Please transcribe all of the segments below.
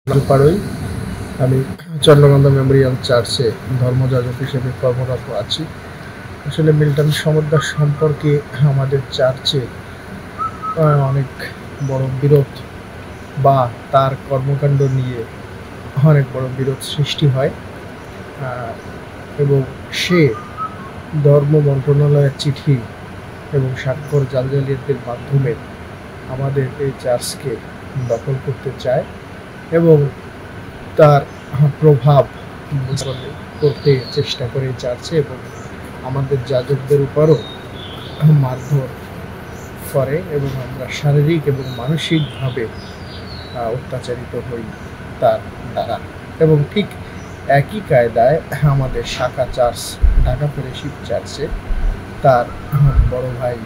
পাড়ই আমি চন্দ্রকান্ত মেমোরিয়াল চার্চে ধর্মযাজক হিসেবে কর্মরত আছি। আসলে মিল্টন সমদ্দার সম্পর্কে আমাদের চার্চে অনেক বড় বিরোধ বা তার কর্মকাণ্ড নিয়ে অনেক বড় বিরোধ সৃষ্টি হয় এবং সে ধর্ম মন্ত্রণালয়ের চিঠি এবং স্বাক্ষর জালজালিয়াতির মাধ্যমে আমাদের এই চার্চকে দখল করতে চায় এবং তার প্রভাব করতে চেষ্টা করে চার্চে এবং আমাদের যাজকদের উপরও মারধর করে এবং আমরা শারীরিক এবং মানসিকভাবে অত্যাচারিত হই তার দ্বারা। এবং ঠিক একই কায়দায় আমাদের শাখা চার্চ ঢাকা ফেলোশিপ চার্চে তার বড় ভাই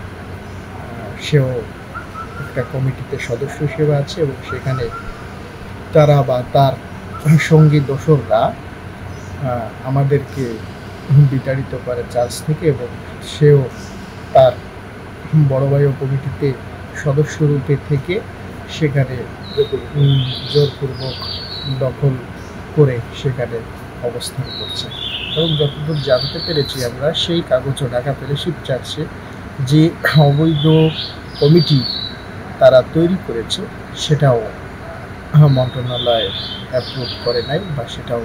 সেও একটা কমিটিতে সদস্য হিসেবে আছে এবং সেখানে তারা বা তার সঙ্গী দোসররা আমাদেরকে বিতাড়িত করে চার্চ থেকে এবং সেও তার বড় ভাই ও কমিটিতে সদস্য রূপে থেকে সেখানে জোরপূর্বক দখল করে সেখানে অবস্থান করছে। এবং যতদূর জানতে পেরেছি আমরা, সেই কাগজও ঢাকা ফেলোশিপ চার্চে যে অবৈধ কমিটি তারা তৈরি করেছে সেটাও মন্ত্রণালয় অ্যাপ্রুভ করে নাই বা সেটাও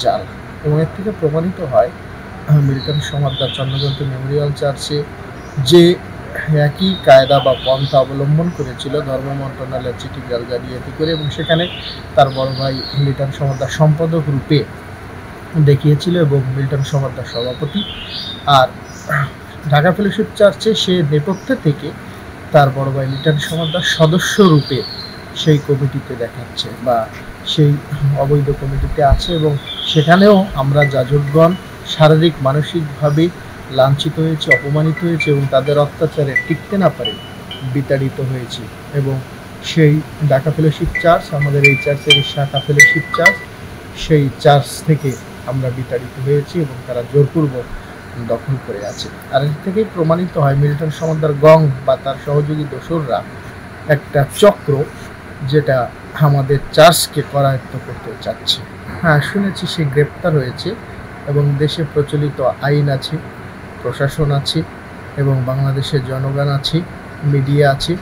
জাল। এবং এর থেকে প্রমাণিত হয় মিল্টন সমদ্দার চন্দ্রকান্ত মেমোরিয়াল চার্চে যে একই কায়দা বা পন্থা অবলম্বন করেছিল ধর্ম মন্ত্রণালয়ের চিঠি জালজালিয়াতি করে, এবং সেখানে তার বড় ভাই মিল্টন সমদ্দার সম্পাদক রূপে দেখিয়েছিল এবং মিল্টন সমদ্দার সভাপতি। আর ঢাকা ফেলোশিপ চার্চে সে নেপথ্যে থেকে তার বড় ভাই মিল্টন সমদ্দার সদস্য রূপে সেই কমিটিতে দেখাচ্ছে বা সেই অবৈধ কমিটিতে আছে এবং সেখানেও আমরা যাজকগণ শারীরিক মানসিকভাবে লাঞ্ছিত হয়েছি, অপমানিত হয়েছে এবং তাদের অত্যাচারে টিকতে না পারে বিতাড়িত হয়েছি। এবং সেই ঢাকা ফেলোশিপ চার্চ, আমাদের এই চার্চের শাখা ফেলোশিপ চার্চ, সেই চার্চ থেকে আমরা বিতাড়িত হয়েছি এবং তারা জোরপূর্বক দখল করে আছে। আর এর থেকেই প্রমাণিত হয় মিল্টন সমদ্দার গং বা তার সহযোগী দোসররা একটা চক্র যেটা আমাদের চার্চকে করায়ত্ত করতে চাচ্ছে। হ্যাঁ, শুনেছি সে গ্রেপ্তার হয়েছে এবং দেশে প্রচলিত আইন আছে, প্রশাসন আছে এবং বাংলাদেশের জনগণ আছে, মিডিয়া আছে,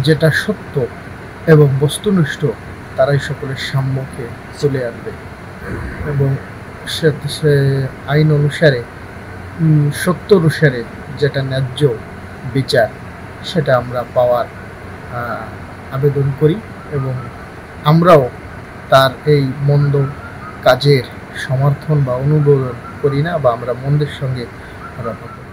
যেটা সত্য এবং বস্তুনিষ্ঠ তারাই সকলের সম্মুখে তুলে আনবে এবং সে আইন অনুসারে সত্য অনুসারে যেটা ন্যায্য বিচার সেটা আমরা পাওয়ার আবেদন করি এবং আমরাও তার এই মন্দ কাজের সমর্থন বা অনুমোদন করি না বা আমরা মন্দের সঙ্গে রক্ষা করি।